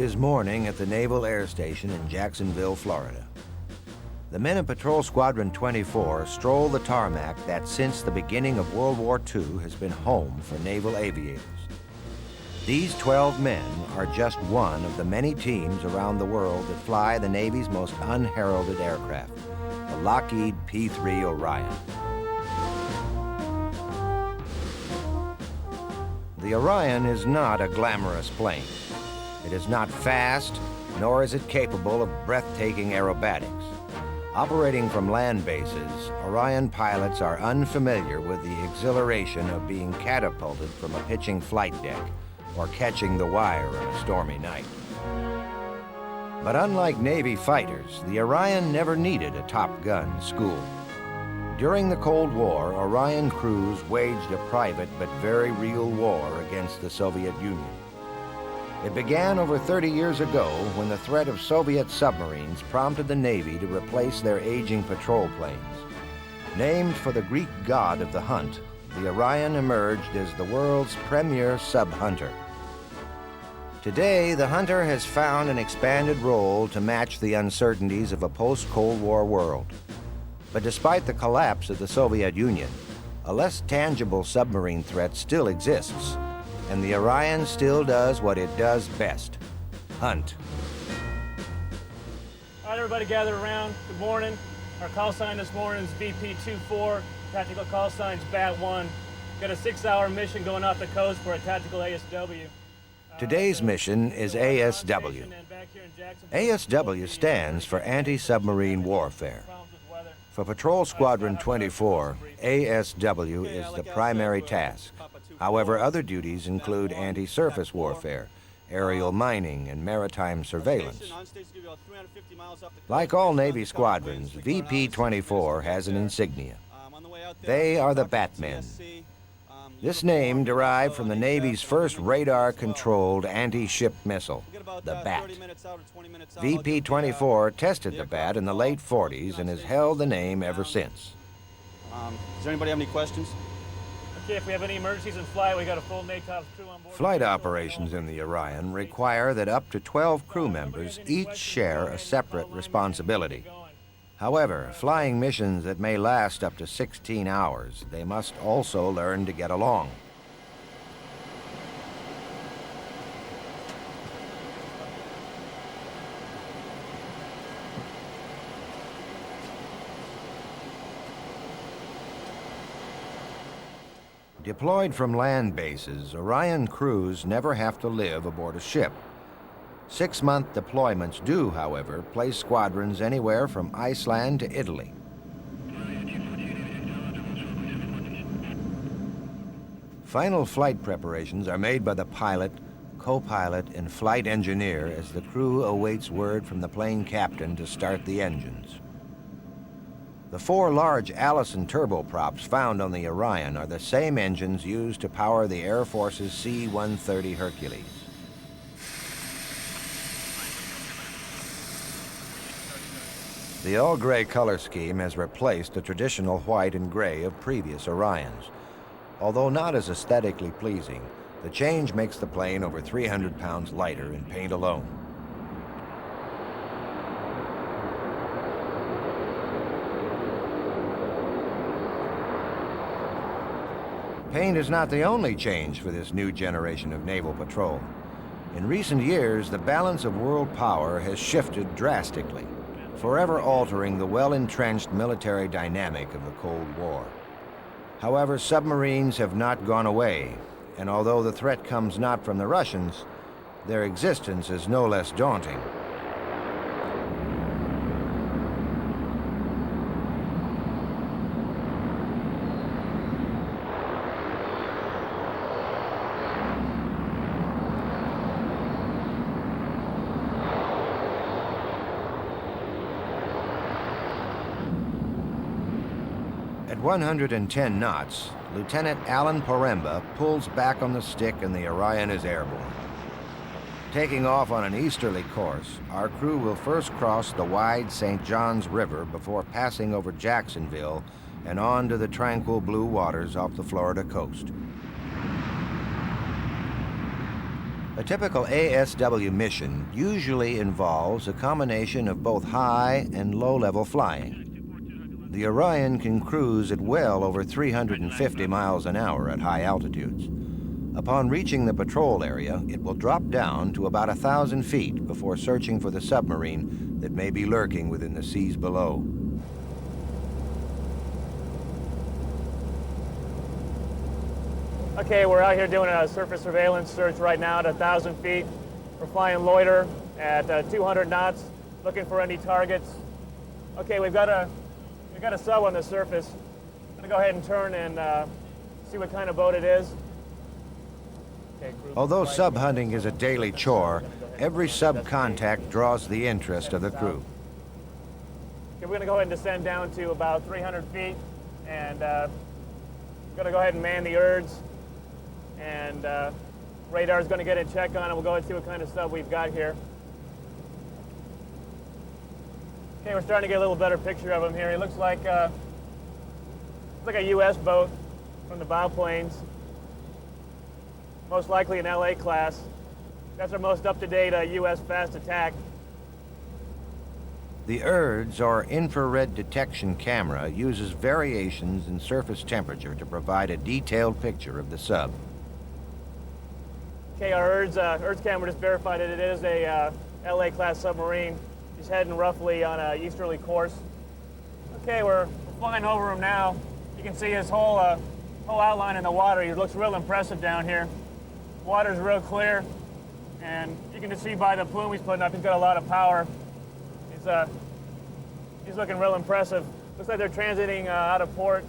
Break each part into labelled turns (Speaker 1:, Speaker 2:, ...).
Speaker 1: is morning at the Naval Air Station in Jacksonville, Florida. The men in Patrol Squadron 24 stroll the tarmac that since the beginning of World War II has been home for naval aviators. These 12 men are just one of the many teams around the world that fly the Navy's most unheralded aircraft, the Lockheed P-3 Orion. The Orion is not a glamorous plane. It is not fast, nor is it capable of breathtaking aerobatics. Operating from land bases, Orion pilots are unfamiliar with the exhilaration of being catapulted from a pitching flight deck or catching the wire on a stormy night. But unlike Navy fighters, the Orion never needed a Top Gun school. During the Cold War, Orion crews waged a private but very real war against the Soviet Union. It began over 30 years ago when the threat of Soviet submarines prompted the Navy to replace their aging patrol planes. Named for the Greek god of the hunt, the Orion emerged as the world's premier sub-hunter. Today, the Hunter has found an expanded role to match the uncertainties of a post-Cold War world. But despite the collapse of the Soviet Union, a less tangible submarine threat still exists, and the Orion still does what it does best: hunt.
Speaker 2: All right, everybody gather around. Good morning. Our call sign this morning is VP24. Tactical call sign's BAT-1. Got a 6-hour mission going off the coast for a tactical ASW.
Speaker 1: Today's mission is ASW. ASW stands for Anti-Submarine Warfare. For Patrol Squadron 24, ASW is the primary task. However, other duties include anti-surface warfare, aerial mining, and maritime surveillance. Like all Navy squadrons, VP-24 has an insignia. They are the Batmen. This name derived from the Navy's first radar-controlled anti-ship missile, the Bat. VP-24 tested the Bat in the late 40s and has held the name ever since.
Speaker 3: Does anybody have any questions?
Speaker 2: Okay, if we have any emergencies in flight, we got a full NATO's crew on board.
Speaker 1: Flight operations in the Orion require that up to 12 crew members each share a separate responsibility. However, flying missions that may last up to 16 hours, they must also learn to get along. Deployed from land bases, Orion crews never have to live aboard a ship. 6-month deployments do, however, place squadrons anywhere from Iceland to Italy. Final flight preparations are made by the pilot, co-pilot, and flight engineer as the crew awaits word from the plane captain to start the engines. The 4 large Allison turboprops found on the Orion are the same engines used to power the Air Force's C-130 Hercules. The all-gray color scheme has replaced the traditional white and gray of previous Orions. Although not as aesthetically pleasing, the change makes the plane over 300 pounds lighter in paint alone. Paint is not the only change for this new generation of naval patrol. In recent years, the balance of world power has shifted drastically, forever altering the well-entrenched military dynamic of the Cold War. However, submarines have not gone away, and although the threat comes not from the Russians, their existence is no less daunting. At 110 knots, Lieutenant Alan Poremba pulls back on the stick and the Orion is airborne. Taking off on an easterly course, our crew will first cross the wide St. Johns River before passing over Jacksonville and on to the tranquil blue waters off the Florida coast. A typical ASW mission usually involves a combination of both high and low-level flying. The Orion can cruise at well over 350 miles an hour at high altitudes. Upon reaching the patrol area, it will drop down to about 1,000 feet before searching for the submarine that may be lurking within the seas below.
Speaker 2: Okay, we're out here doing a surface surveillance search right now at 1,000 feet. We're flying loiter at 200 knots, looking for any targets. Okay, we've got a sub on the surface. I'm gonna go ahead and turn and see what kind of boat it is. Okay,
Speaker 1: Although sub hunting is a daily chore, every sub contact draws the interest of the crew.
Speaker 2: Okay, we're gonna go ahead and descend down to about 300 feet, and we're gonna go ahead and man the URDS. And radar's going to get a check on it. We'll go and see what kind of sub we've got here. Okay, we're starting to get a little better picture of him here. He looks like a U.S. boat from the bow planes. Most likely an LA class. That's our most up-to-date U.S. fast attack.
Speaker 1: The URDS, or infrared detection camera, uses variations in surface temperature to provide a detailed picture of the sub.
Speaker 2: Okay, our URDS camera just verified that it is a LA class submarine. He's heading roughly on an easterly course. Okay, we're flying over him now. You can see his whole outline in the water. He looks real impressive down here. Water's real clear, and you can just see by the plume he's putting up, he's got a lot of power. He's looking real impressive. Looks like they're transiting out of port,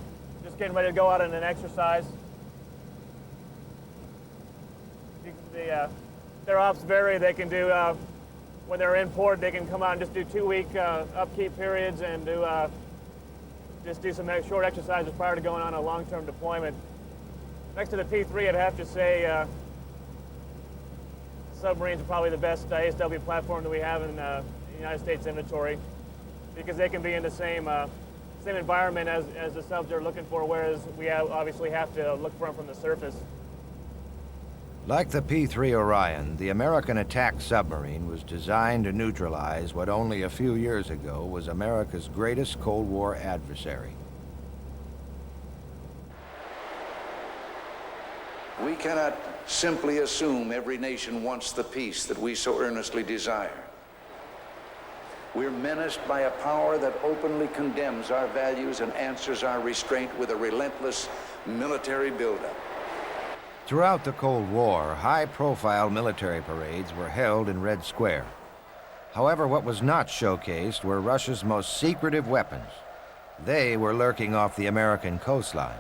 Speaker 2: just getting ready to go out on an exercise. Their ops vary. They can do, when they're in port, they can come out and just do 2-week upkeep periods and just do some short exercises prior to going on a long-term deployment. Next to the P3, I'd have to say submarines are probably the best ASW platform that we have in the United States inventory, because they can be in the same environment as the subs are looking for, whereas we obviously have to look for them from the surface.
Speaker 1: Like the P-3 Orion, the American attack submarine was designed to neutralize what only a few years ago was America's greatest Cold War adversary.
Speaker 4: We cannot simply assume every nation wants the peace that we so earnestly desire. We're menaced by a power that openly condemns our values and answers our restraint with a relentless military buildup.
Speaker 1: Throughout the Cold War, high-profile military parades were held in Red Square. However, what was not showcased were Russia's most secretive weapons. They were lurking off the American coastline.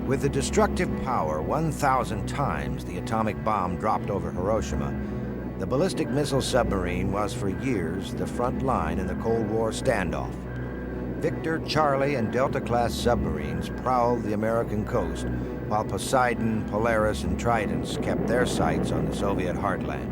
Speaker 1: With the destructive power 1,000 times the atomic bomb dropped over Hiroshima, the ballistic missile submarine was for years the front line in the Cold War standoff. Victor, Charlie, and Delta-class submarines prowled the American coast, while Poseidon, Polaris, and Tridents kept their sights on the Soviet heartland.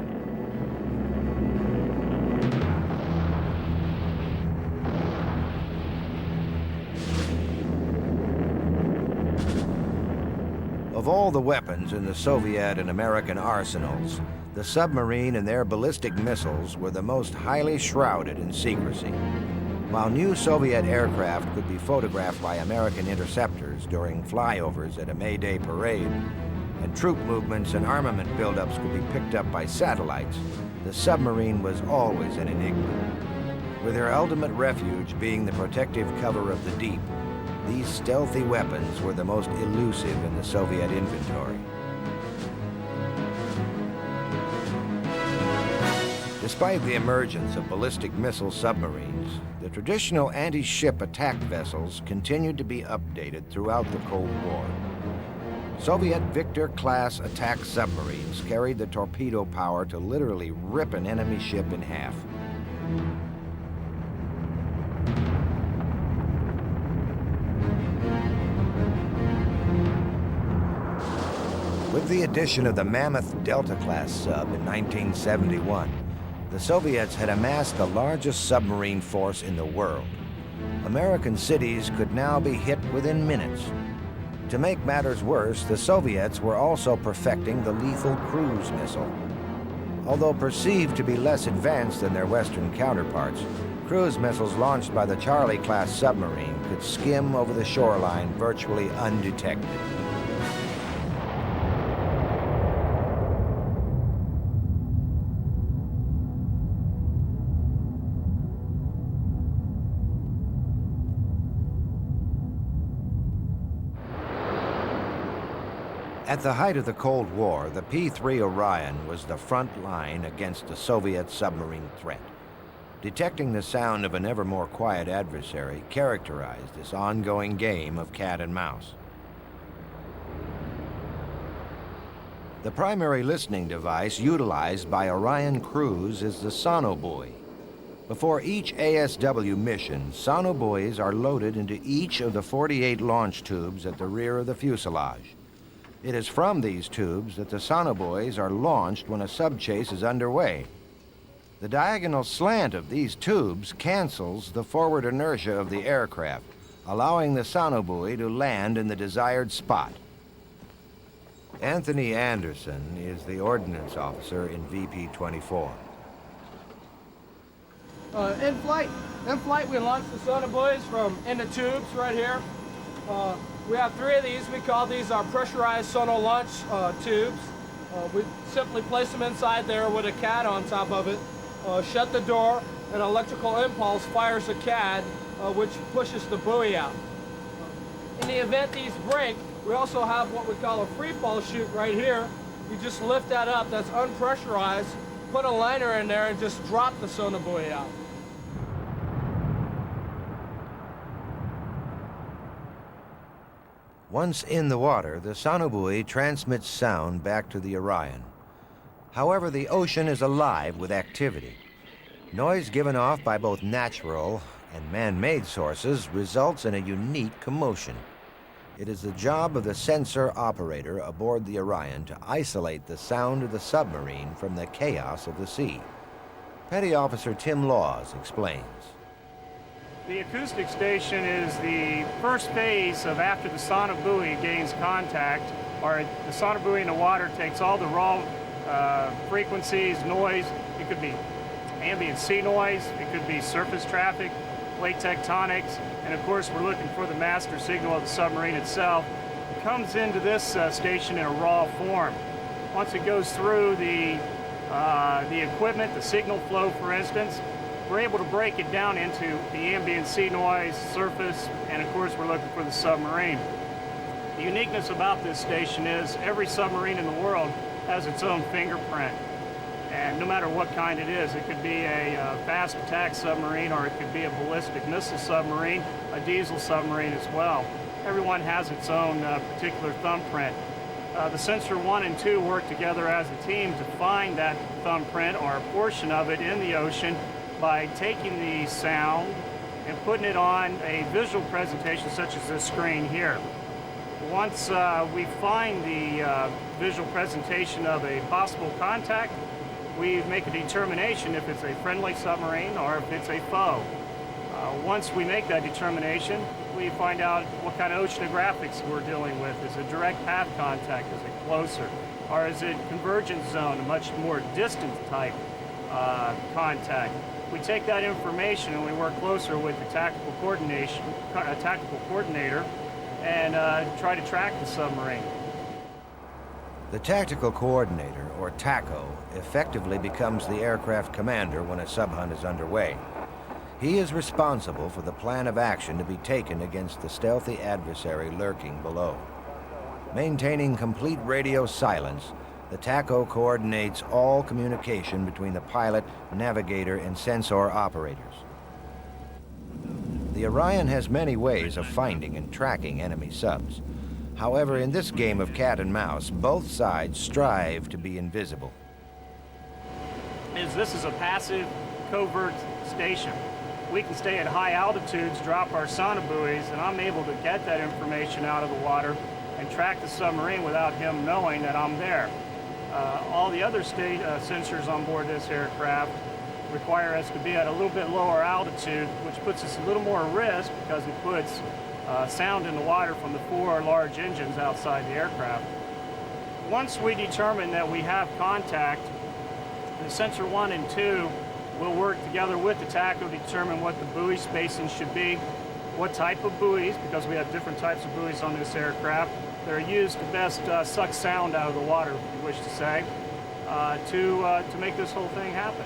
Speaker 1: Of all the weapons in the Soviet and American arsenals, the submarine and their ballistic missiles were the most highly shrouded in secrecy. While new Soviet aircraft could be photographed by American interceptors during flyovers at a May Day parade, and troop movements and armament buildups could be picked up by satellites, the submarine was always an enigma. With their ultimate refuge being the protective cover of the deep, these stealthy weapons were the most elusive in the Soviet inventory. Despite the emergence of ballistic missile submarines, the traditional anti-ship attack vessels continued to be updated throughout the Cold War. Soviet Victor-class attack submarines carried the torpedo power to literally rip an enemy ship in half. With the addition of the mammoth Delta-class sub in 1971, the Soviets had amassed the largest submarine force in the world. American cities could now be hit within minutes. To make matters worse, the Soviets were also perfecting the lethal cruise missile. Although perceived to be less advanced than their Western counterparts, cruise missiles launched by the Charlie-class submarine could skim over the shoreline virtually undetected. At the height of the Cold War, the P-3 Orion was the front line against the Soviet submarine threat. Detecting the sound of an ever more quiet adversary characterized this ongoing game of cat and mouse. The primary listening device utilized by Orion crews is the sonobuoy. Before each ASW mission, sonobuoys are loaded into each of the 48 launch tubes at the rear of the fuselage. It is from these tubes that the sonobuoys are launched when a subchase is underway. The diagonal slant of these tubes cancels the forward inertia of the aircraft, allowing the sonobuoy to land in the desired spot. Anthony Anderson is the ordnance officer in VP-24.
Speaker 5: In flight, we launch the sonobuoys from in the tubes right here. We have 3 of these. We call these our pressurized sono launch tubes. We simply place them inside there with a CAD on top of it. Shut the door, an electrical impulse fires a CAD, which pushes the buoy out. In the event these break, we also have what we call a free fall chute right here. You just lift that up, that's unpressurized, put a liner in there and just drop the sonobuoy out.
Speaker 1: Once in the water, the sonobuoy transmits sound back to the Orion. However, the ocean is alive with activity. Noise given off by both natural and man-made sources results in a unique commotion. It is the job of the sensor operator aboard the Orion to isolate the sound of the submarine from the chaos of the sea. Petty Officer Tim Laws explains.
Speaker 2: The acoustic station is the first phase of after the sonobuoy gains contact, or the sonobuoy in the water takes all the raw frequencies, noise. It could be ambient sea noise, it could be surface traffic, plate tectonics, and of course we're looking for the master signal of the submarine itself. It comes into this station in a raw form. Once it goes through the equipment, the signal flow for instance, we're able to break it down into the ambient sea noise, surface, and of course we're looking for the submarine. The uniqueness about this station is every submarine in the world has its own fingerprint. And no matter what kind it is, it could be a fast attack submarine or it could be a ballistic missile submarine, a diesel submarine as well. Everyone has its own particular thumbprint. The sensor 1 and 2 work together as a team to find that thumbprint or a portion of it in the ocean by taking the sound and putting it on a visual presentation such as this screen here. Once we find the visual presentation of a possible contact, we make a determination if it's a friendly submarine or if it's a foe. Once we make that determination, we find out what kind of oceanographics we're dealing with. Is it direct path contact? Is it closer? Or is it convergence zone, a much more distant type contact? We take that information and we work closer with the tactical coordinator and try to track the submarine.
Speaker 1: The tactical coordinator, or TACO, effectively becomes the aircraft commander when a subhunt is underway. He is responsible for the plan of action to be taken against the stealthy adversary lurking below. Maintaining complete radio silence, the TACO coordinates all communication between the pilot, navigator, and sensor operators. The Orion has many ways of finding and tracking enemy subs. However, in this game of cat and mouse, both sides strive to be invisible.
Speaker 2: This is a passive covert station. We can stay at high altitudes, drop our sonobuoys, and I'm able to get that information out of the water and track the submarine without him knowing that I'm there. All the other sensors on board this aircraft require us to be at a little bit lower altitude, which puts us a little more risk because it puts sound in the water from the 4 large engines outside the aircraft. Once we determine that we have contact, the sensor 1 and 2 will work together with the TACO to determine what the buoy spacing should be, what type of buoys, because we have different types of buoys on this aircraft. They're used to best suck sound out of the water, if you wish to say, to make this whole thing happen.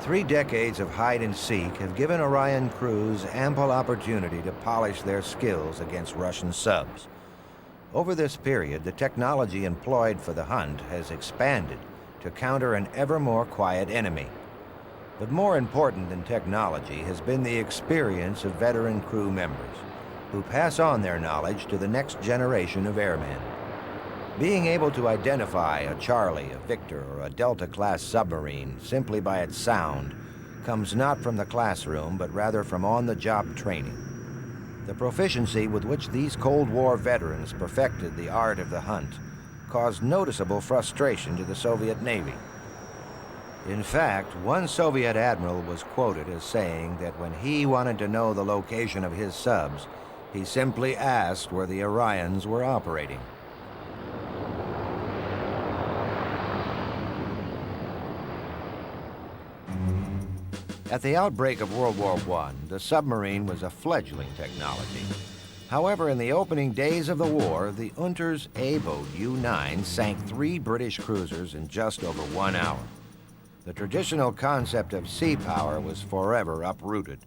Speaker 1: 3 decades of hide and seek have given Orion crews ample opportunity to polish their skills against Russian subs. Over this period, the technology employed for the hunt has expanded to counter an ever more quiet enemy. But more important than technology has been the experience of veteran crew members who pass on their knowledge to the next generation of airmen. Being able to identify a Charlie, a Victor, or a Delta-class submarine simply by its sound comes not from the classroom, but rather from on-the-job training. The proficiency with which these Cold War veterans perfected the art of the hunt caused noticeable frustration to the Soviet Navy. In fact, one Soviet admiral was quoted as saying that when he wanted to know the location of his subs, he simply asked where the Orions were operating. At the outbreak of World War I, the submarine was a fledgling technology. However, in the opening days of the war, the Unter's A-boat U-9 sank 3 British cruisers in just over 1 hour. The traditional concept of sea power was forever uprooted.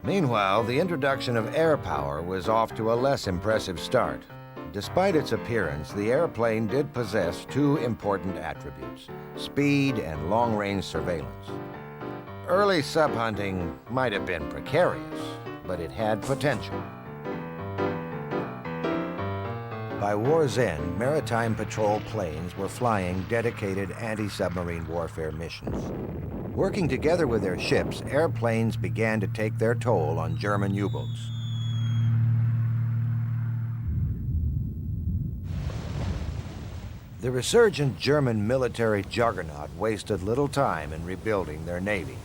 Speaker 1: Meanwhile, the introduction of air power was off to a less impressive start. Despite its appearance, the airplane did possess 2 important attributes: speed and long-range surveillance. Early sub-hunting might have been precarious, but it had potential. By war's end, maritime patrol planes were flying dedicated anti-submarine warfare missions. Working together with their ships, airplanes began to take their toll on German U-boats. The resurgent German military juggernaut wasted little time in rebuilding their navy.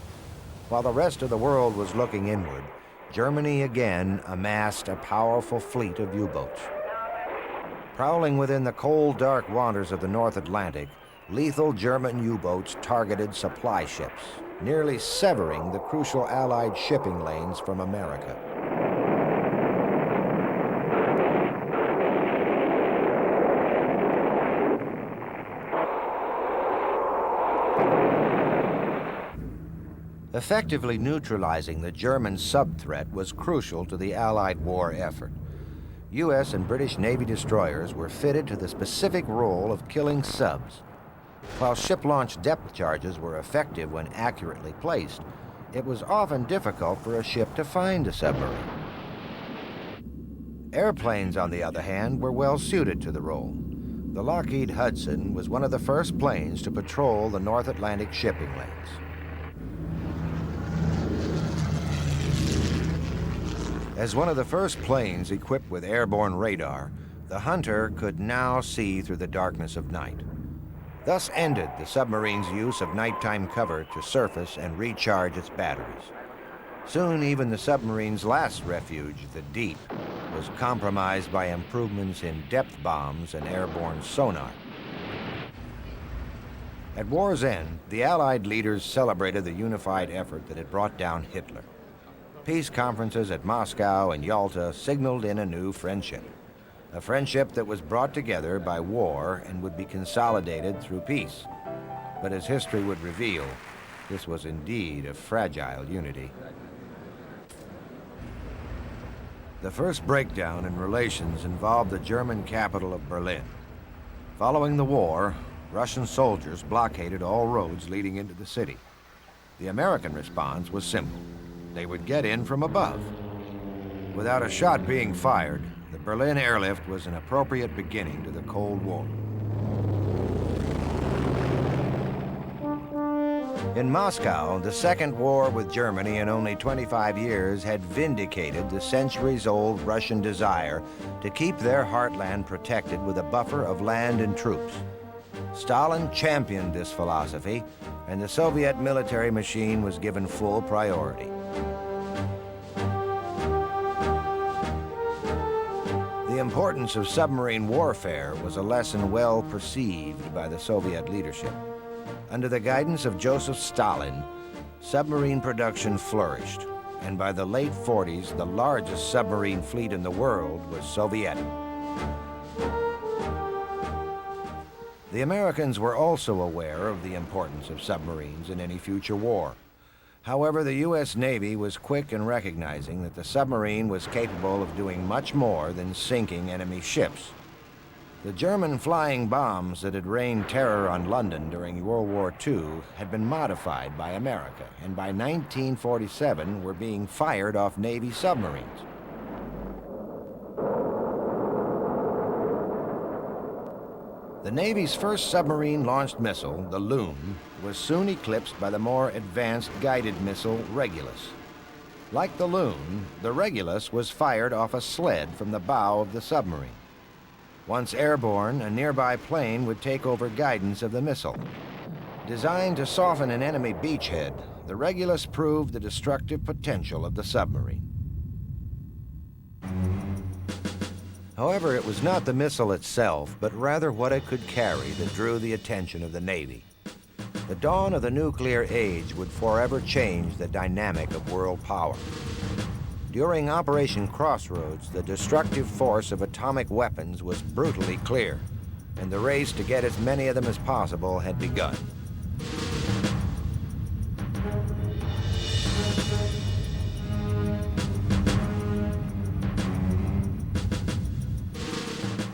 Speaker 1: While the rest of the world was looking inward, Germany again amassed a powerful fleet of U-boats. Prowling within the cold, dark waters of the North Atlantic, lethal German U-boats targeted supply ships, nearly severing the crucial Allied shipping lanes from America. Effectively neutralizing the German sub-threat was crucial to the Allied war effort. U.S. and British Navy destroyers were fitted to the specific role of killing subs. While ship-launched depth charges were effective when accurately placed, it was often difficult for a ship to find a submarine. Airplanes, on the other hand, were well suited to the role. The Lockheed Hudson was one of the first planes to patrol the North Atlantic shipping lanes. As one of the first planes equipped with airborne radar, the Hunter could now see through the darkness of night. Thus ended the submarine's use of nighttime cover to surface and recharge its batteries. Soon, even the submarine's last refuge, the deep, was compromised by improvements in depth bombs and airborne sonar. At war's end, the Allied leaders celebrated the unified effort that had brought down Hitler. Peace conferences at Moscow and Yalta signaled in a new friendship. A friendship that was brought together by war and would be consolidated through peace. But as history would reveal, this was indeed a fragile unity. The first breakdown in relations involved the German capital of Berlin. Following the war, Russian soldiers blockaded all roads leading into the city. The American response was simple. They would get in from above. Without a shot being fired, the Berlin airlift was an appropriate beginning to the Cold War. In Moscow, the second war with Germany in only 25 years had vindicated the centuries-old Russian desire to keep their heartland protected with a buffer of land and troops. Stalin championed this philosophy, and the Soviet military machine was given full priority. The importance of submarine warfare was a lesson well perceived by the Soviet leadership. Under the guidance of Joseph Stalin, submarine production flourished, and by the late 40s, the largest submarine fleet in the world was Soviet. The Americans were also aware of the importance of submarines in any future war. However, the U.S. Navy was quick in recognizing that the submarine was capable of doing much more than sinking enemy ships. The German flying bombs that had rained terror on London during World War II had been modified by America, and by 1947 were being fired off Navy submarines. The Navy's first submarine-launched missile, the Loon, was soon eclipsed by the more advanced guided missile Regulus. Like the Loon, the Regulus was fired off a sled from the bow of the submarine. Once airborne, a nearby plane would take over guidance of the missile. Designed to soften an enemy beachhead, the Regulus proved the destructive potential of the submarine. However, it was not the missile itself, but rather what it could carry that drew the attention of the Navy. The dawn of the nuclear age would forever change the dynamic of world power. During Operation Crossroads, the destructive force of atomic weapons was brutally clear, and the race to get as many of them as possible had begun.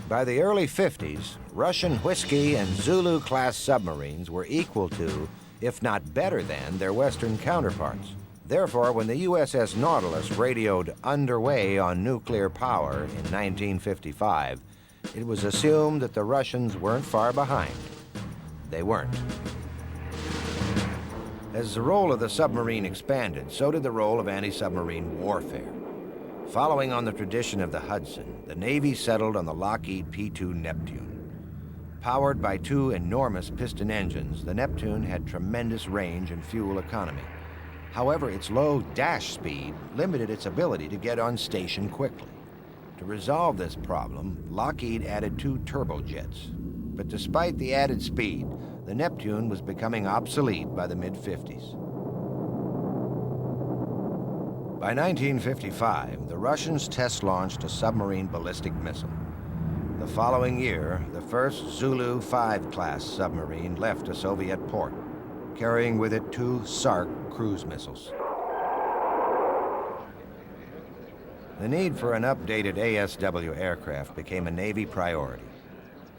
Speaker 1: By the early 50s, Russian Whiskey and Zulu-class submarines were equal to, if not better than, their Western counterparts. Therefore, when the USS Nautilus radioed underway on nuclear power in 1955, it was assumed that the Russians weren't far behind. They weren't. As the role of the submarine expanded, so did the role of anti-submarine warfare. Following on the tradition of the Hudson, the Navy settled on the Lockheed P-2 Neptune. Powered by two enormous piston engines, the Neptune had tremendous range and fuel economy. However, its low dash speed limited its ability to get on station quickly. To resolve this problem, Lockheed added two turbojets. But despite the added speed, the Neptune was becoming obsolete by the mid-50s. By 1955, the Russians test-launched a submarine ballistic missile. The following year, the first Zulu 5-class submarine left a Soviet port, carrying with it two Sark cruise missiles. The need for an updated ASW aircraft became a Navy priority.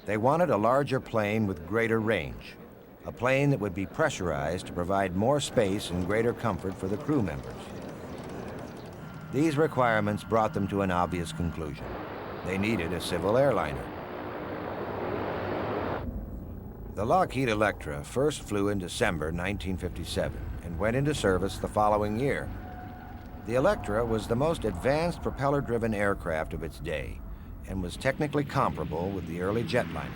Speaker 1: They wanted a larger plane with greater range, a plane that would be pressurized to provide more space and greater comfort for the crew members. These requirements brought them to an obvious conclusion. They needed a civil airliner. The Lockheed Electra first flew in December 1957 and went into service the following year. The Electra was the most advanced propeller-driven aircraft of its day and was technically comparable with the early jetliners.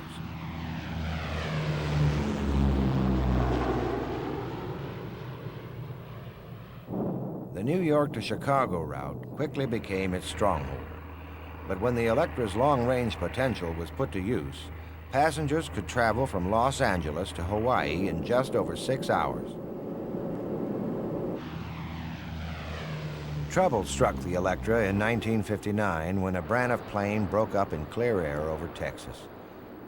Speaker 1: The New York to Chicago route quickly became its stronghold. But when the Electra's long-range potential was put to use, passengers could travel from Los Angeles to Hawaii in just over 6 hours. Trouble struck the Electra in 1959 when a Braniff plane broke up in clear air over Texas.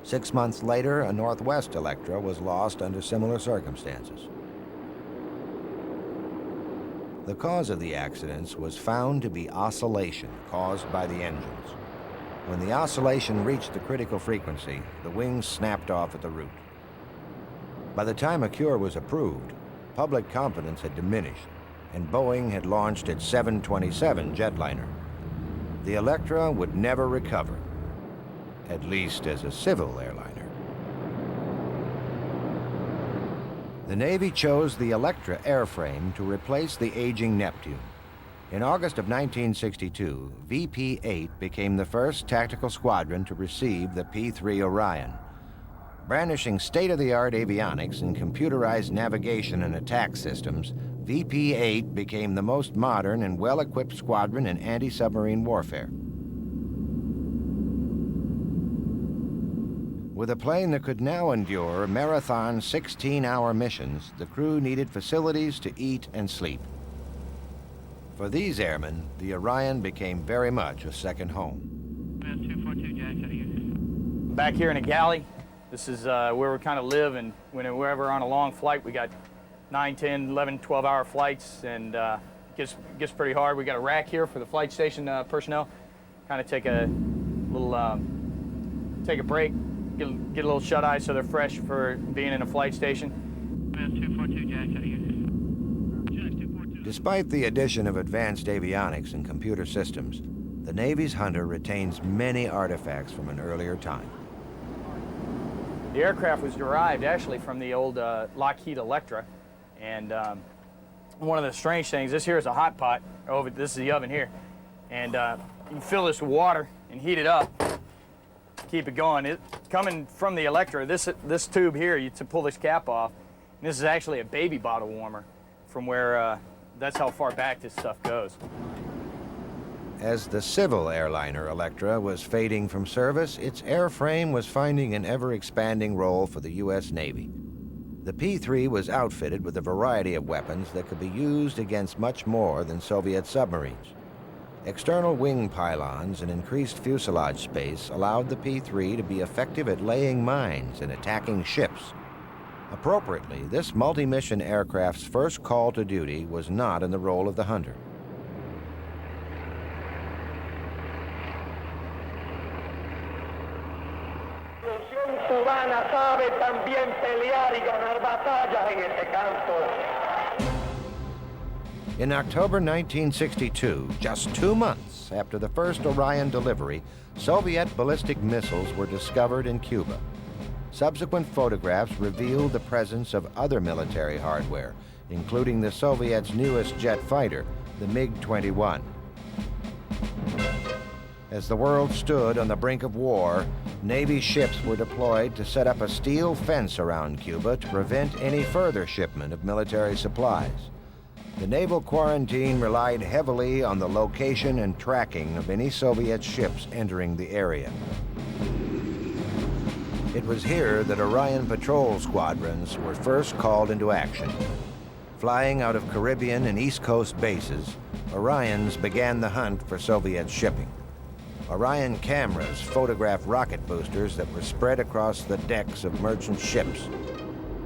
Speaker 1: 6 months later, a Northwest Electra was lost under similar circumstances. The cause of the accidents was found to be oscillation caused by the engines. When the oscillation reached the critical frequency, the wings snapped off at the root. By the time a cure was approved, public confidence had diminished, and Boeing had launched its 727 jetliner. The Electra would never recover, at least as a civil airliner. The Navy chose the Electra airframe to replace the aging Neptune. In August of 1962, VP-8 became the first tactical squadron to receive the P-3 Orion. Brandishing state-of-the-art avionics and computerized navigation and attack systems, VP-8 became the most modern and well-equipped squadron in anti-submarine warfare. With a plane that could now endure marathon 16-hour missions, the crew needed facilities to eat and sleep. For these airmen, the Orion became very much a second home.
Speaker 2: 242 Jack, how do you?
Speaker 3: Back here in a galley, this is where we kind of live, and whenever we're on a long flight, we got 9, 10, 11, 12-hour flights, and it gets pretty hard. We got a rack here for the flight station personnel. Kind of take a little, take a break, get a little shut-eye so they're fresh for being in a flight station.
Speaker 2: 242 Jack, how do you?
Speaker 1: Despite the addition of advanced avionics and computer systems, the Navy's Hunter retains many artifacts from an earlier time.
Speaker 3: The aircraft was derived actually from the old Lockheed Electra, and one of the strange things, this here is a hot pot. This is the oven here, and you can fill this with water and heat it up, keep it going. Coming from the Electra, this tube here, you to pull this cap off, and this is actually a baby bottle warmer from where, that's how far back this stuff goes.
Speaker 1: As the civil airliner Electra was fading from service, its airframe was finding an ever-expanding role for the U.S. Navy. The P-3 was outfitted with a variety of weapons that could be used against much more than Soviet submarines. External wing pylons and increased fuselage space allowed the P-3 to be effective at laying mines and attacking ships. Appropriately, this multi-mission aircraft's first call to duty was not in the role of the Hunter. In October 1962, just 2 months after the first Orion delivery, Soviet ballistic missiles were discovered in Cuba. Subsequent photographs revealed the presence of other military hardware, including the Soviets' newest jet fighter, the MiG-21. As the world stood on the brink of war, Navy ships were deployed to set up a steel fence around Cuba to prevent any further shipment of military supplies. The naval quarantine relied heavily on the location and tracking of any Soviet ships entering the area. It was here that Orion patrol squadrons were first called into action. Flying out of Caribbean and East Coast bases, Orions began the hunt for Soviet shipping. Orion cameras photographed rocket boosters that were spread across the decks of merchant ships.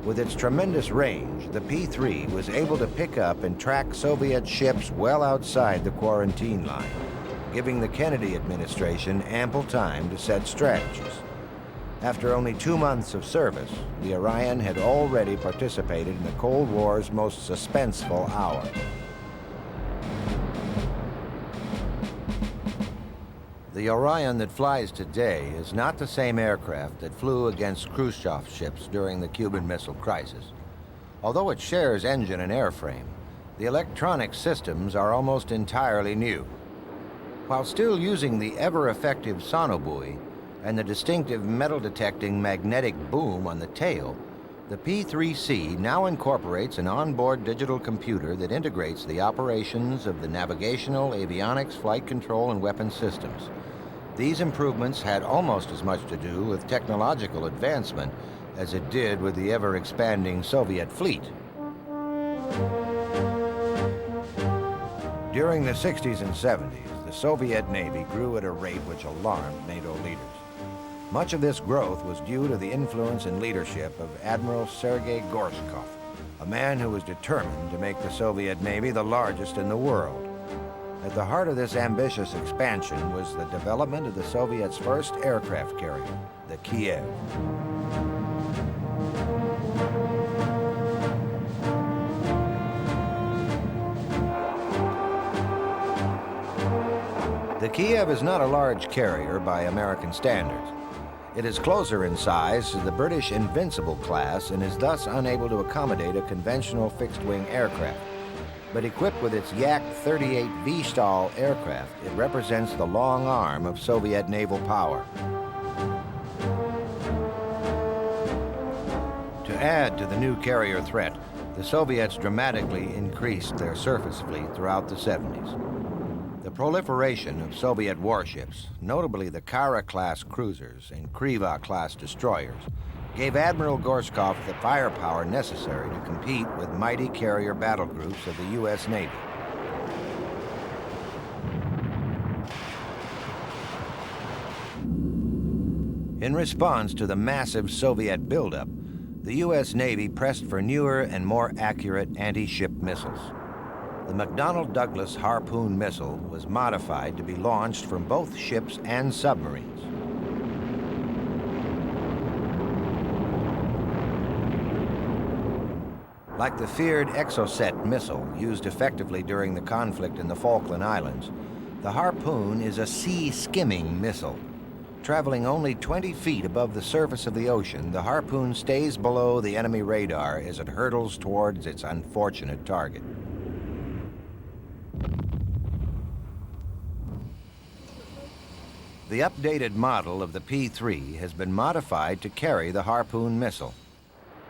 Speaker 1: With its tremendous range, the P-3 was able to pick up and track Soviet ships well outside the quarantine line, giving the Kennedy administration ample time to set strategies. After only 2 months of service, the Orion had already participated in the Cold War's most suspenseful hour. The Orion that flies today is not the same aircraft that flew against Khrushchev's ships during the Cuban Missile Crisis. Although it shares engine and airframe, the electronic systems are almost entirely new. While still using the ever-effective sonobuoy and the distinctive metal-detecting magnetic boom on the tail, the P-3C now incorporates an onboard digital computer that integrates the operations of the navigational, avionics, flight control, and weapons systems. These improvements had almost as much to do with technological advancement as it did with the ever-expanding Soviet fleet. During the 60s and 70s, the Soviet Navy grew at a rate which alarmed NATO leaders. Much of this growth was due to the influence and leadership of Admiral Sergei Gorshkov, a man who was determined to make the Soviet Navy the largest in the world. At the heart of this ambitious expansion was the development of the Soviets' first aircraft carrier, the Kiev. The Kiev is not a large carrier by American standards. It is closer in size to the British Invincible class and is thus unable to accommodate a conventional fixed-wing aircraft. But equipped with its Yak-38 V-STOL aircraft, it represents the long arm of Soviet naval power. To add to the new carrier threat, the Soviets dramatically increased their surface fleet throughout the 70s. The proliferation of Soviet warships, notably the Kara-class cruisers and Kriva-class destroyers, gave Admiral Gorshkov the firepower necessary to compete with mighty carrier battle groups of the U.S. Navy. In response to the massive Soviet buildup, the U.S. Navy pressed for newer and more accurate anti-ship missiles. The McDonnell Douglas Harpoon missile was modified to be launched from both ships and submarines. Like the feared Exocet missile used effectively during the conflict in the Falkland Islands, the Harpoon is a sea-skimming missile. Traveling only 20 feet above the surface of the ocean, the Harpoon stays below the enemy radar as it hurtles towards its unfortunate target. The updated model of the P-3 has been modified to carry the Harpoon missile.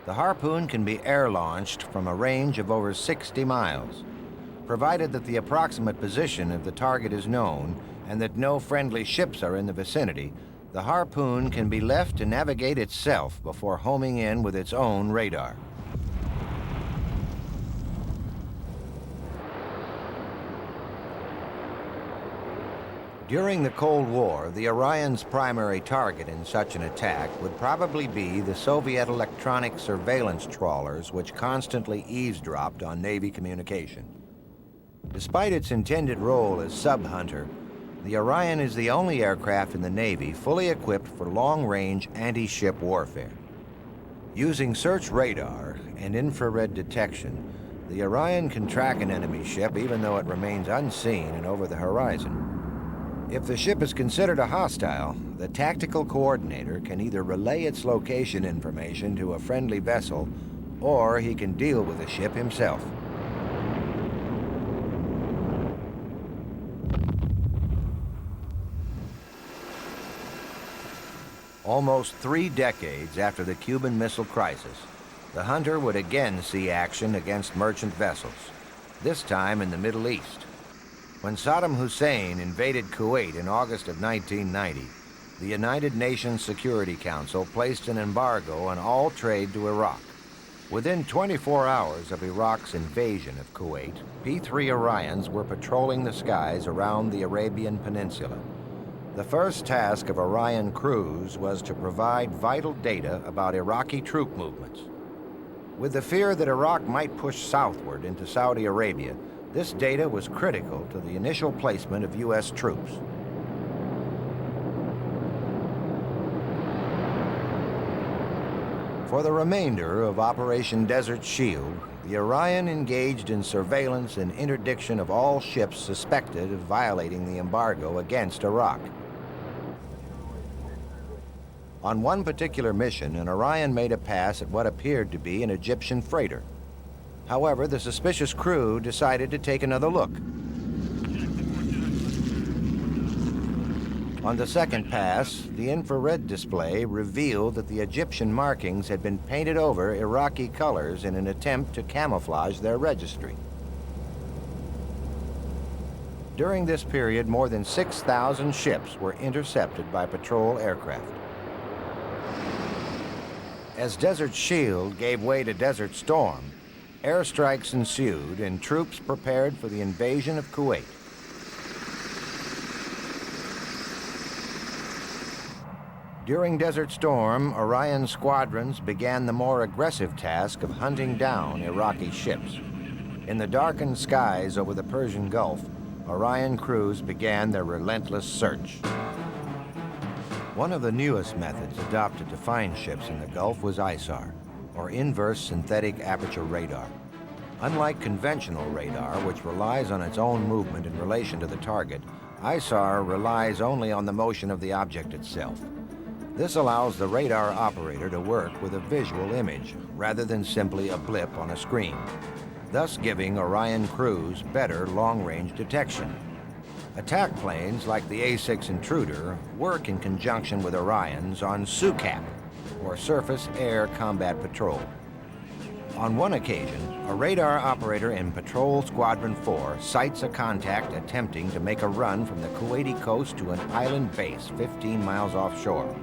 Speaker 1: The Harpoon can be air-launched from a range of over 60 miles. Provided that the approximate position of the target is known and that no friendly ships are in the vicinity, the Harpoon can be left to navigate itself before homing in with its own radar. During the Cold War, the Orion's primary target in such an attack would probably be the Soviet electronic surveillance trawlers which constantly eavesdropped on Navy communication. Despite its intended role as sub-hunter, the Orion is the only aircraft in the Navy fully equipped for long-range anti-ship warfare. Using search radar and infrared detection, the Orion can track an enemy ship even though it remains unseen and over the horizon. If the ship is considered a hostile, the tactical coordinator can either relay its location information to a friendly vessel, or he can deal with the ship himself. Almost 3 decades after the Cuban Missile Crisis, the Hunter would again see action against merchant vessels, this time in the Middle East. When Saddam Hussein invaded Kuwait in August of 1990, the United Nations Security Council placed an embargo on all trade to Iraq. Within 24 hours of Iraq's invasion of Kuwait, P-3 Orions were patrolling the skies around the Arabian Peninsula. The first task of Orion crews was to provide vital data about Iraqi troop movements. With the fear that Iraq might push southward into Saudi Arabia, this data was critical to the initial placement of U.S. troops. For the remainder of Operation Desert Shield, the Orion engaged in surveillance and interdiction of all ships suspected of violating the embargo against Iraq. On one particular mission, an Orion made a pass at what appeared to be an Egyptian freighter. However, the suspicious crew decided to take another look. On the second pass, the infrared display revealed that the Egyptian markings had been painted over Iraqi colors in an attempt to camouflage their registry. During this period, more than 6,000 ships were intercepted by patrol aircraft. As Desert Shield gave way to Desert Storm, airstrikes ensued and troops prepared for the invasion of Kuwait. During Desert Storm, Orion squadrons began the more aggressive task of hunting down Iraqi ships. In the darkened skies over the Persian Gulf, Orion crews began their relentless search. One of the newest methods adopted to find ships in the Gulf was ISAR, or inverse synthetic aperture radar. Unlike conventional radar, which relies on its own movement in relation to the target, ISAR relies only on the motion of the object itself. This allows the radar operator to work with a visual image rather than simply a blip on a screen, thus giving Orion crews better long-range detection. Attack planes like the A-6 Intruder work in conjunction with Orions on SUCAP, or surface-air combat patrol. On one occasion, a radar operator in Patrol Squadron 4 sights a contact attempting to make a run from the Kuwaiti coast to an island base 15 miles offshore.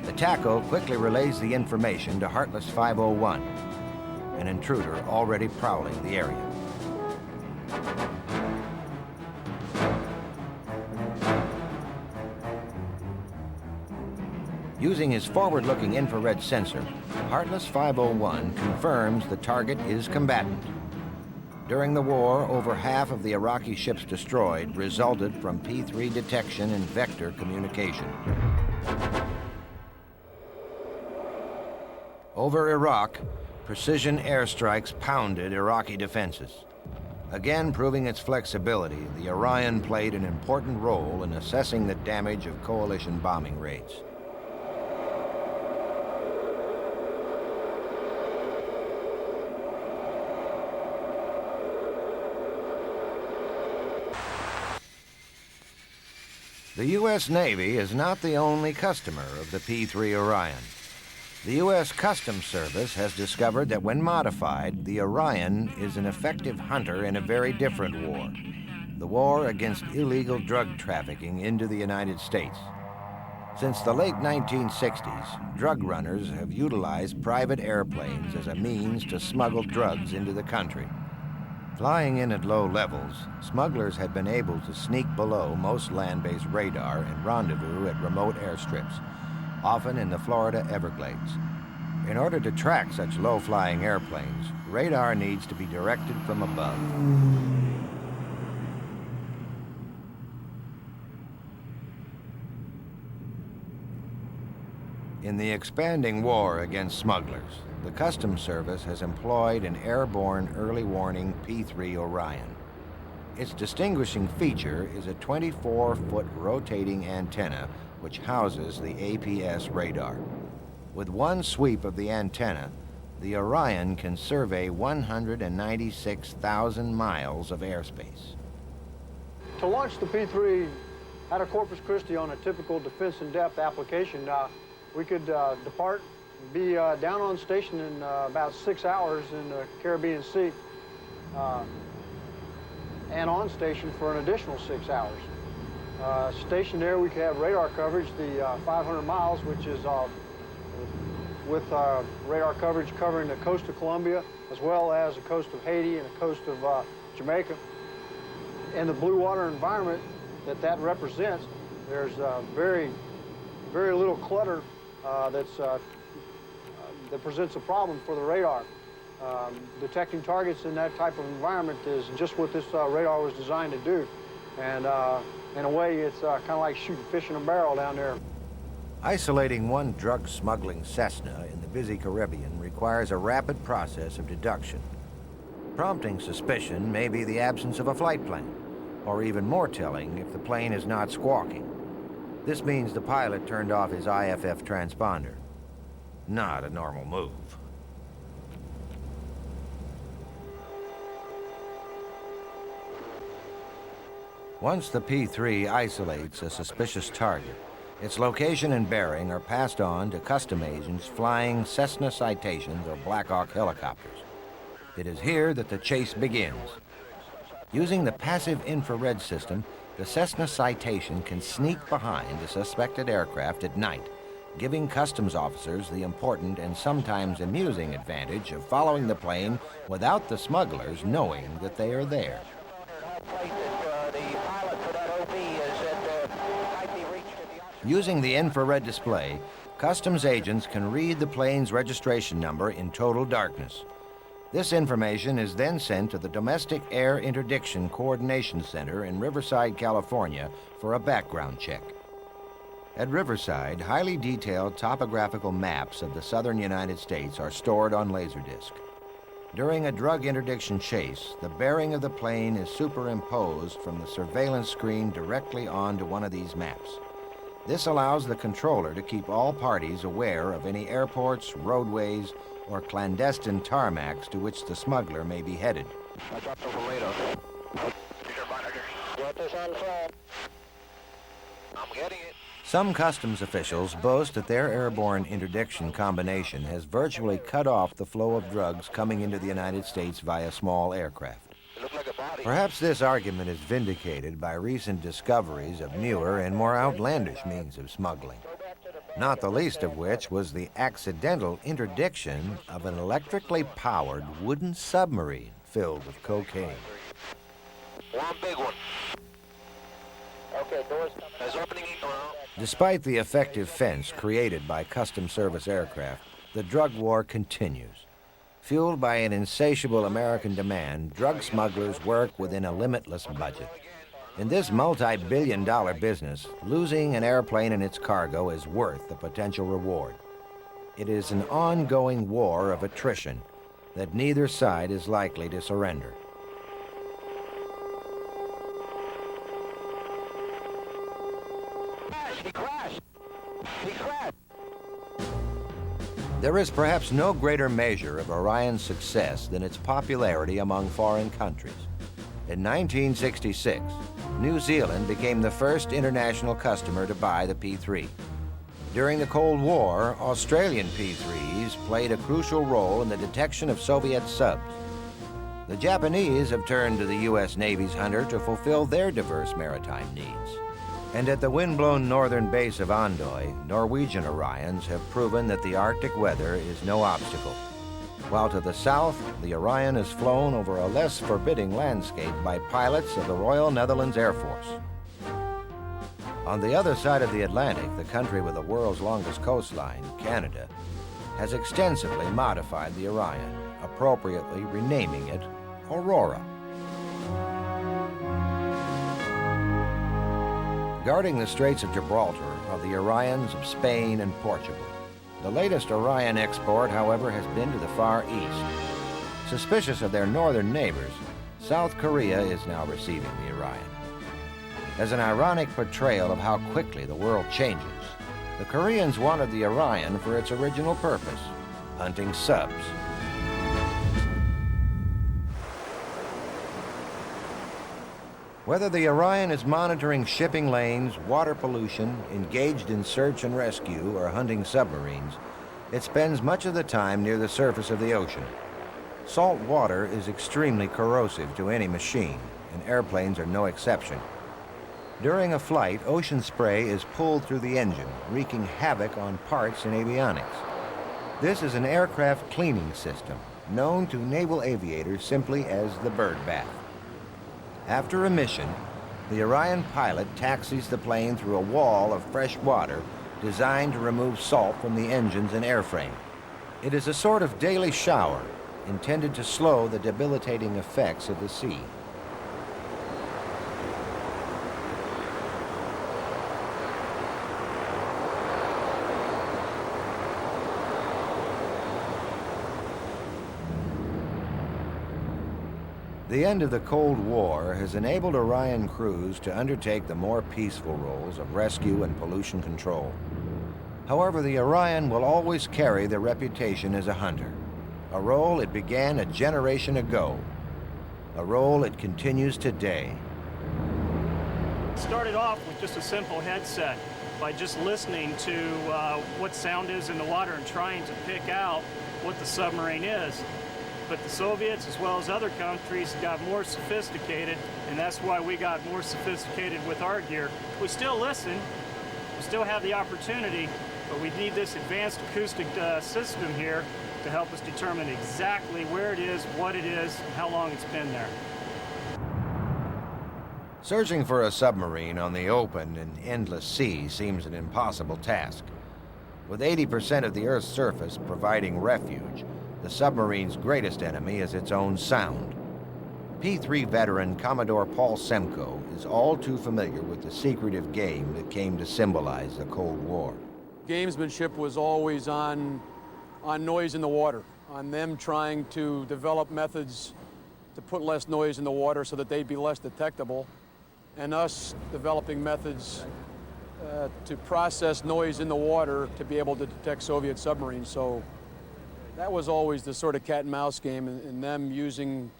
Speaker 1: The TACO quickly relays the information to Heartless 501, an intruder already prowling the area. Using his forward-looking infrared sensor, Heartless 501 confirms the target is combatant. During the war, over half of the Iraqi ships destroyed resulted from P-3 detection and vector communication. Over Iraq, precision airstrikes pounded Iraqi defenses. Again proving its flexibility, the Orion played an important role in assessing the damage of coalition bombing raids. The U.S. Navy is not the only customer of the P-3 Orion. The U.S. Customs Service has discovered that when modified, the Orion is an effective hunter in a very different war, the war against illegal drug trafficking into the United States. Since the late 1960s, drug runners have utilized private airplanes as a means to smuggle drugs into the country. Flying in at low levels, smugglers had been able to sneak below most land-based radar and rendezvous at remote airstrips, often in the Florida Everglades. In order to track such low-flying airplanes, radar needs to be directed from above. In the expanding war against smugglers, the Customs Service has employed an airborne early warning P-3 Orion. Its distinguishing feature is a 24-foot rotating antenna which houses the APS radar. With one sweep of the antenna, the Orion can survey 196,000 miles of airspace.
Speaker 6: To launch the P-3 out of Corpus Christi on a typical defense-in-depth application, we could depart, be down on station in about 6 hours in the Caribbean Sea, and on station for an additional 6 hours. Stationed there, we could have radar coverage, the 500 miles, which is with radar coverage covering the coast of Colombia, as well as the coast of Haiti and the coast of Jamaica. In the blue water environment that represents, there's very little clutter that presents a problem for the radar. Detecting targets in that type of environment is just what this radar was designed to do. And in a way, it's kind of like shooting fish in a barrel down there.
Speaker 1: Isolating one drug-smuggling Cessna in the busy Caribbean requires a rapid process of deduction. Prompting suspicion may be the absence of a flight plan, or even more telling if the plane is not squawking. This means the pilot turned off his IFF transponder. Not a normal move. Once the P-3 isolates a suspicious target, its location and bearing are passed on to custom agents flying Cessna Citations or Black Hawk helicopters. It is here that the chase begins. Using the passive infrared system, the Cessna Citation can sneak behind a suspected aircraft at night, giving customs officers the important and sometimes amusing advantage of following the plane without the smugglers knowing that they are there. Using the infrared display, customs agents can read the plane's registration number in total darkness. This information is then sent to the Domestic Air Interdiction Coordination Center in Riverside, California for a background check. At Riverside, highly detailed topographical maps of the southern United States are stored on Laserdisc. During a drug interdiction chase, the bearing of the plane is superimposed from the surveillance screen directly onto one of these maps. This allows the controller to keep all parties aware of any airports, roadways, or clandestine tarmacs to which the smuggler may be headed.
Speaker 7: I dropped over radar. Get this on fire. I'm getting it.
Speaker 1: Some customs officials boast that their airborne interdiction combination has virtually cut off the flow of drugs coming into the United States via small aircraft. Perhaps this argument is vindicated by recent discoveries of newer and more outlandish means of smuggling, not the least of which was the accidental interdiction of an electrically powered wooden submarine filled with cocaine.
Speaker 7: One big one. Okay, doors is opening.
Speaker 1: Despite the effective fence created by Customs Service aircraft, the drug war continues. Fueled by an insatiable American demand, drug smugglers work within a limitless budget. In this multi-billion-dollar business, losing an airplane and its cargo is worth the potential reward. It is an ongoing war of attrition that neither side is likely to surrender.
Speaker 7: He crashed. He crashed.
Speaker 1: There is perhaps no greater measure of Orion's success than its popularity among foreign countries. In 1966, New Zealand became the first international customer to buy the P-3. During the Cold War, Australian P-3s played a crucial role in the detection of Soviet subs. The Japanese have turned to the U.S. Navy's Hunter to fulfill their diverse maritime needs. And at the wind-blown northern base of Andoy, Norwegian Orions have proven that the Arctic weather is no obstacle. While to the south, the Orion is flown over a less forbidding landscape by pilots of the Royal Netherlands Air Force. On the other side of the Atlantic, the country with the world's longest coastline, Canada, has extensively modified the Orion, appropriately renaming it Aurora. Guarding the Straits of Gibraltar are the Orions of Spain and Portugal. The latest Orion export, however, has been to the Far East. Suspicious of their northern neighbors, South Korea is now receiving the Orion. As an ironic portrayal of how quickly the world changes, the Koreans wanted the Orion for its original purpose, hunting subs. Whether the Orion is monitoring shipping lanes, water pollution, engaged in search and rescue, or hunting submarines, it spends much of the time near the surface of the ocean. Salt water is extremely corrosive to any machine, and airplanes are no exception. During a flight, ocean spray is pulled through the engine, wreaking havoc on parts and avionics. This is an aircraft cleaning system, known to naval aviators simply as the bird bath. After a mission, the Orion pilot taxis the plane through a wall of fresh water designed to remove salt from the engines and airframe. It is a sort of daily shower intended to slow the debilitating effects of the sea. The end of the Cold War has enabled Orion crews to undertake the more peaceful roles of rescue and pollution control. However, the Orion will always carry the reputation as a hunter, a role it began a generation ago, a role it continues today.
Speaker 8: Started off with just a simple headset by just listening to what sound is in the water and trying to pick out what the submarine is. But the Soviets, as well as other countries, got more sophisticated, and that's why we got more sophisticated with our gear. We still listen, we still have the opportunity, but we need this advanced acoustic system here to help us determine exactly where it is, what it is, and how long it's been there.
Speaker 1: Searching for a submarine on the open and endless sea seems an impossible task. With 80% of the Earth's surface providing refuge, the submarine's greatest enemy is its own sound. P-3 veteran Commodore Paul Semko is all too familiar with the secretive game that came to symbolize the Cold War.
Speaker 9: Gamesmanship was always on noise in the water, on them trying to develop methods to put less noise in the water so that they'd be less detectable, and us developing methods to process noise in the water to be able to detect Soviet submarines. So that was always the sort of cat and mouse game, and them using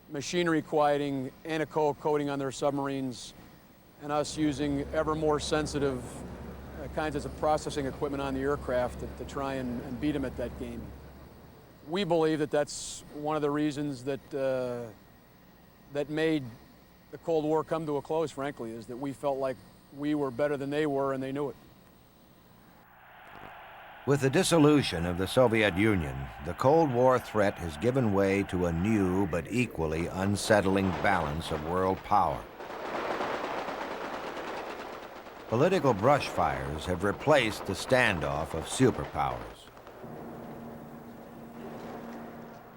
Speaker 9: machinery quieting, anechoic coating on their submarines, and us using ever more sensitive kinds of processing equipment on the aircraft to try and beat them at that game. We believe that that's one of the reasons that that made the Cold War come to a close, frankly, is that we felt like we were better than they were, and they knew it.
Speaker 1: With the dissolution of the Soviet Union, the Cold War threat has given way to a new but equally unsettling balance of world power. Political brushfires have replaced the standoff of superpowers.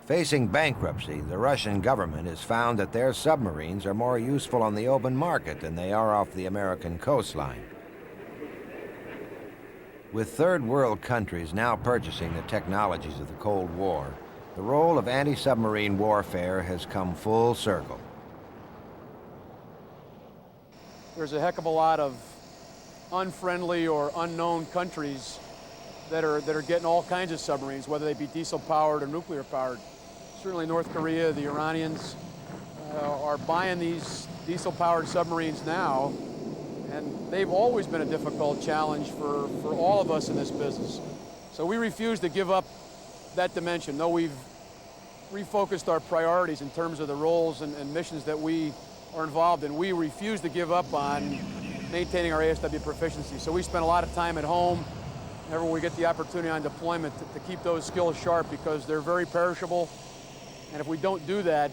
Speaker 1: Facing bankruptcy, the Russian government has found that their submarines are more useful on the open market than they are off the American coastline. With third world countries now purchasing the technologies of the Cold War, the role of anti-submarine warfare has come full circle.
Speaker 9: There's a heck of a lot of unfriendly or unknown countries that are getting all kinds of submarines, whether they be diesel-powered or nuclear-powered. Certainly North Korea, the Iranians are buying these diesel-powered submarines now, and they've always been a difficult challenge for all of us in this business. So we refuse to give up that dimension. Though we've refocused our priorities in terms of the roles and missions that we are involved in, we refuse to give up on maintaining our ASW proficiency. So we spend a lot of time at home, whenever we get the opportunity on deployment, to keep those skills sharp, because they're very perishable. And if we don't do that,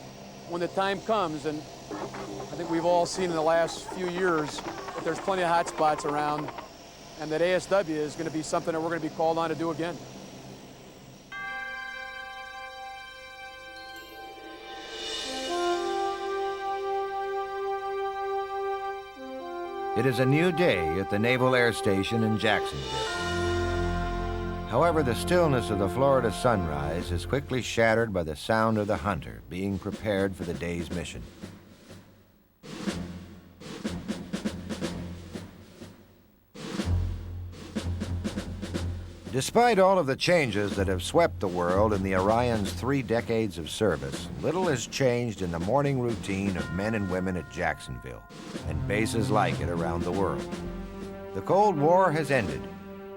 Speaker 9: when the time comes, and I think we've all seen in the last few years that there's plenty of hot spots around, and that ASW is going to be something that we're going to be called on to do again.
Speaker 1: It is a new day at the Naval Air Station in Jacksonville. However, the stillness of the Florida sunrise is quickly shattered by the sound of the hunter being prepared for the day's mission. Despite all of the changes that have swept the world in the Orion's 3 decades of service, little has changed in the morning routine of men and women at Jacksonville and bases like it around the world. The Cold War has ended,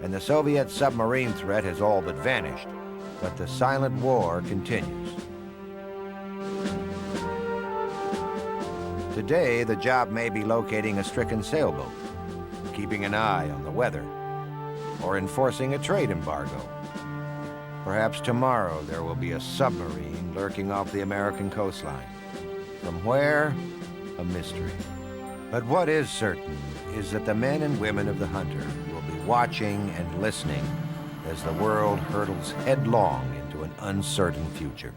Speaker 1: and the Soviet submarine threat has all but vanished, but the silent war continues. Today, the job may be locating a stricken sailboat, keeping an eye on the weather, or enforcing a trade embargo. Perhaps tomorrow there will be a submarine lurking off the American coastline. From where? A mystery. But what is certain is that the men and women of the Hunter will be watching and listening as the world hurtles headlong into an uncertain future.